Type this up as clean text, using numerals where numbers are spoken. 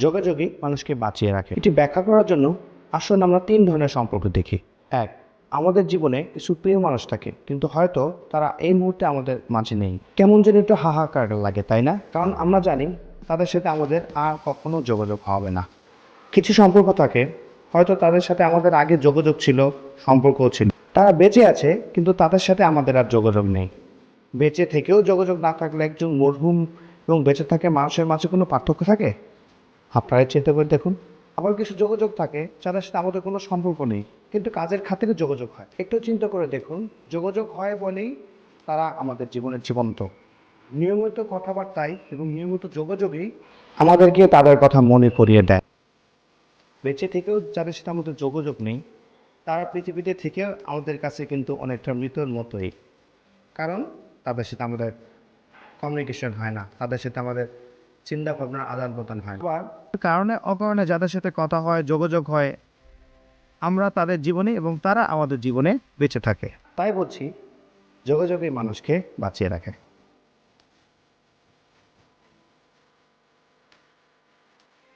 যোগাযোগই মানুষকে বাঁচিয়ে রাখে। এটি ব্যাখ্যা করার জন্য আসুন আমরা 3 ধরনের সম্পর্ক দেখি। 1, আমাদের জীবনে কিছু প্রিয় মানুষ থাকে, কিন্তু হয়তো তারা এই মুহূর্তে আমাদের মাঝে নেই। কেমন যেন একটু হাহাকার লাগে, তাই না? কারণ আমরা জানি তাদের সাথে আমাদের আর কখনো যোগাযোগ হবে না। কিছু সম্পর্ক থাকে, হয়তো তাদের সাথে আমাদের আগে যোগাযোগ ছিল, সম্পর্কও ছিল। তারা বেঁচে আছে, কিন্তু তাদের সাথে আমাদের আর যোগাযোগ নেই। বেঁচে থেকেও যোগাযোগ না থাকলে একজন মরহুম এবং বেঁচে থাকে মানুষের মাঝে কোনো পার্থক্য থাকে? আপনারাই চিন্তা করে দেখুন। আবার কিছু যোগাযোগ থাকে যাদের সাথে আমাদের কোনো সম্পর্ক নেই, কিন্তু কাজের খাতিরে যোগাযোগ হয়। একটু চিন্তা করে দেখুন, যোগাযোগ হয় বলেই তারা আমাদের জীবনের জীবন্ত। নিয়মিত কথাবার্তায় এবং নিয়মিত যোগাযোগেই আমাদেরকে তাদের কথা মনে করিয়ে দেয়। বেঁচে থেকেও যাদের সাথে আমাদের যোগাযোগ নেই, তারা পৃথিবীতে থেকে আমাদের কাছে কিন্তু অনেকটা মৃতের মতোই। কারণ তাদের সাথে আমাদের কমিউনিকেশন হয় না, তাদের সাথে আমাদের চিন্তা ভাবনার আদান প্রদান হয় না। আবার কারণে অকারণে যাদের সাথে কথা হয়, যোগাযোগ হয়, আমরা তাদের জীবনে এবং তারা আমাদের জীবনে বেঁচে থাকে। তাই বলছি, যোগাযোগই মানুষকে বাঁচিয়ে রাখে।